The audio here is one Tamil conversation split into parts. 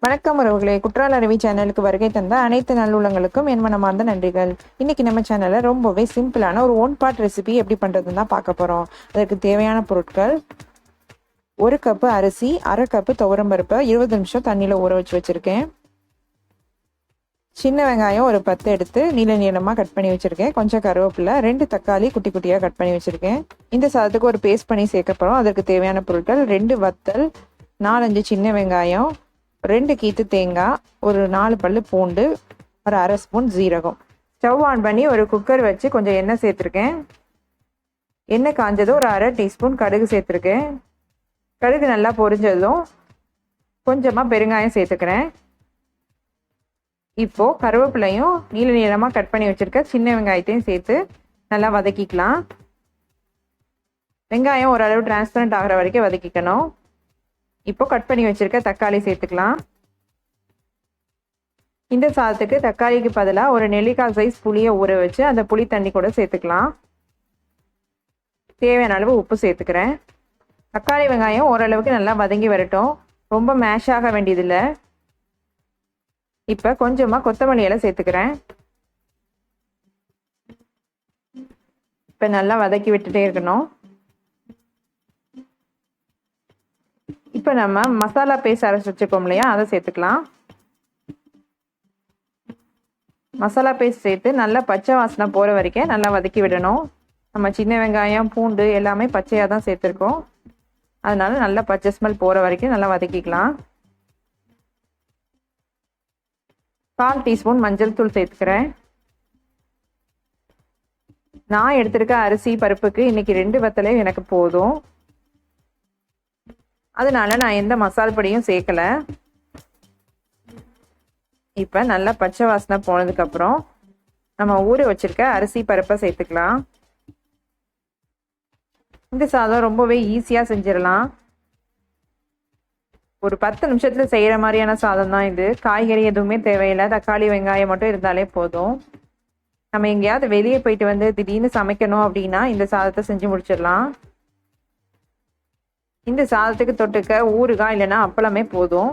வணக்கம் உறவுகளே, குற்றால அருவி சேனலுக்கு வருகை தந்த அனைத்து நல்லுள்ளங்களுக்கும் என் மனமார்ந்த நன்றிகள். இன்னைக்கு நம்ம சேனல்ல ரொம்பவே சிம்பிளான ஒரு ஒன் பார்ட் ரெசிபி எப்படி பண்றதுன்னு தான் பார்க்க போறோம். அதற்கு தேவையான பொருட்கள்: 1 கப்பு அரிசி, 1/2 கப்பு துவரம்பருப்பை 20 நிமிஷம் தண்ணியில் ஊற வச்சிருக்கேன். சின்ன வெங்காயம் ஒரு 10 எடுத்து நீளமாக கட் பண்ணி வச்சிருக்கேன். கொஞ்சம் கருவேப்பிலை, 2 தக்காளி குட்டி குட்டியாக கட் பண்ணி வச்சிருக்கேன். இந்த சாதத்துக்கு ஒரு பேஸ்ட் பண்ணி சேர்க்க போகிறோம். அதற்கு தேவையான பொருட்கள்: 2 வத்தல், 4-5 சின்ன வெங்காயம், 2 கீத்து தேங்காய், ஒரு 4 பல்லு பூண்டு, ஒரு 1/2 ஸ்பூன் ஜீரகம். ஸ்டவ் ஆன் பண்ணி ஒரு குக்கர் வச்சு கொஞ்சம் எண்ணெய் சேர்த்துருக்கேன். எண்ணெய் காஞ்சதும் ஒரு 1/2 டீஸ்பூன் கடுகு சேர்த்துருக்கேன். கடுகு நல்லா பொரிஞ்சதும் கொஞ்சமாக பெருங்காயம் சேர்த்துக்கிறேன். இப்போது கருவேப்பிலையும் நீளமாக கட் பண்ணி வச்சுருக்க சின்ன வெங்காயத்தையும் சேர்த்து நல்லா வதக்கிக்கலாம். வெங்காயம் ஓரளவு டிரான்ஸ்பரண்ட் ஆகிற வரைக்கும் வதக்கிக்கணும். இப்போ கட் பண்ணி வச்சிருக்க தக்காளி சேர்த்துக்கலாம். இந்த சாதத்துக்கு தக்காளிக்கு பதிலாக ஒரு நெல்லிக்காய் சைஸ் புளியை ஊற வச்சு அந்த புளி தண்ணி கூட சேர்த்துக்கலாம். தேவையான அளவு உப்பு சேர்த்துக்கிறேன். தக்காளி வெங்காயம் ஓரளவுக்கு நல்லா வதங்கி வரட்டும், ரொம்ப மேஷ் ஆக வேண்டியதில்லை. இப்போ கொஞ்சமாக கொத்தமல்லி இலை சேர்த்துக்கிறேன். இப்போ நல்லா வதக்கி விட்டுட்டே இருக்கணும். இப்போ நம்ம மசாலா பேஸ்ட் அரைச்சி வச்சுக்கோம் இல்லையா, அதை சேர்த்துக்கலாம். மசாலா பேஸ்ட் சேர்த்து நல்லா பச்சை வாசனை போகிற வரைக்கும் நல்லா வதக்கி விடணும். நம்ம சின்ன வெங்காயம் பூண்டு எல்லாமே பச்சையாக தான் சேர்த்துருக்கோம், அதனால நல்லா பச்சை ஸ்மெல் போகிற வரைக்கும் நல்லா வதக்கிக்கலாம். 1/4 டீஸ்பூன் மஞ்சள் தூள் சேர்த்துக்கிறேன். நான் எடுத்திருக்க அரிசி பருப்புக்கு இன்னைக்கு 2 வத்தலே எனக்கு போதும், அதனால நான் எந்த மசால் பொடியும் சேர்க்கல. இப்போ நல்லா பச்சை வாசனை போனதுக்கப்புறம் நம்ம ஊற வச்சிருக்க அரிசி பருப்பை சேர்த்துக்கலாம். இந்த சாதம் ரொம்பவே ஈஸியாக செஞ்சிடலாம். ஒரு 10 நிமிஷத்தில் செய்கிற மாதிரியான சாதம் தான் இது. காய்கறி எதுவுமே தேவையில்லை, தக்காளி வெங்காயம் மட்டும் இருந்தாலே போதும். நம்ம எங்கேயாவது வெளியே போயிட்டு வந்து திடீர்னு சமைக்கணும் அப்படின்னா இந்த சாதத்தை செஞ்சு முடிச்சிடலாம். இந்த சாதத்துக்கு தொட்டுக்க ஊறுகாய் இல்லைன்னா அப்பளமே போதும்.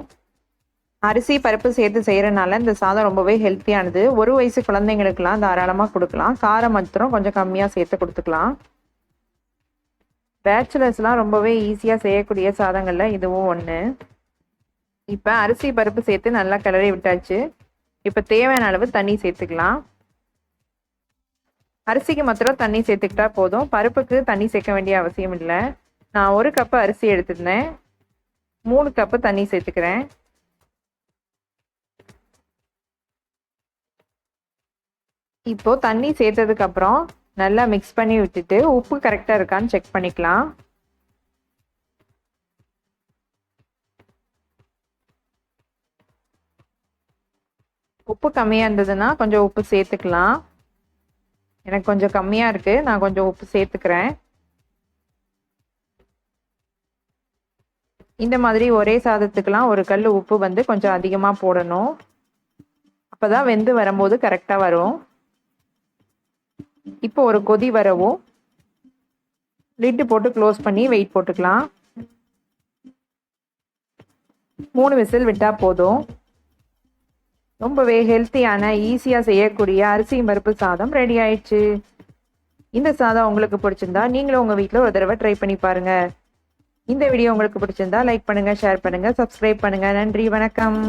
அரிசி பருப்பு சேர்த்து செய்கிறனால இந்த சாதம் ரொம்பவே ஹெல்த்தியானது. 1 வயசு குழந்தைங்களுக்கெல்லாம் தாராளமாக கொடுக்கலாம். காரம் மாத்திரம் கொஞ்சம் கம்மியாக சேர்த்து கொடுத்துக்கலாம். பேச்சுலர்ஸ்லாம் ரொம்பவே ஈஸியாக செய்யக்கூடிய சாதங்களில் இதுவும் ஒன்று. இப்போ அரிசி பருப்பு சேர்த்து நல்லா கிளறி விட்டாச்சு. இப்போ தேவையான அளவு தண்ணி சேர்த்துக்கலாம். அரிசிக்கு மாத்திரம் தண்ணி சேர்த்துக்கிட்டா போதும், பருப்புக்கு தண்ணி சேர்க்க வேண்டிய அவசியம் இல்லை. நான் 1 கப்பு அரிசி எடுத்துருந்தேன், 3 கப்பு தண்ணி சேர்த்துக்கிறேன். இப்போ தண்ணி சேர்த்ததுக்கு அப்புறம் நல்லா மிக்ஸ் பண்ணி விட்டுட்டு உப்பு கரெக்டாக இருக்கான்னு செக் பண்ணிக்கலாம். உப்பு கம்மியாக இருந்ததுன்னா கொஞ்சம் உப்பு சேர்த்துக்கலாம். எனக்கு கொஞ்சம் கம்மியாக இருக்குது, நான் கொஞ்சம் உப்பு சேர்த்துக்கிறேன். இந்த மாதிரி ஒரே சாதத்துக்கெல்லாம் ஒரு கல் உப்பு வந்து கொஞ்சம் அதிகமாக போடணும், அப்போ தான் வெந்து வரும்போது கரெக்டாக வரும். இப்போ ஒரு கொதி வரவும் லிட்டு போட்டு க்ளோஸ் பண்ணி வெயிட் போட்டுக்கலாம். 3 விசில் விட்டால் போதும். ரொம்பவே ஹெல்த்தியான ஈஸியாக செய்யக்கூடிய அரிசி பருப்பு சாதம் ரெடி ஆயிடுச்சு. இந்த சாதம் உங்களுக்கு பிடிச்சிருந்தா நீங்களும் உங்கள் வீட்டில் ஒரு தடவை ட்ரை பண்ணி பாருங்க. இந்த வீடியோ உங்களுக்கு பிடிச்சிருந்தா லைக் பண்ணுங்க, ஷேர் பண்ணுங்க, சப்ஸ்கிரைப் பண்ணுங்க. நன்றி, வணக்கம்.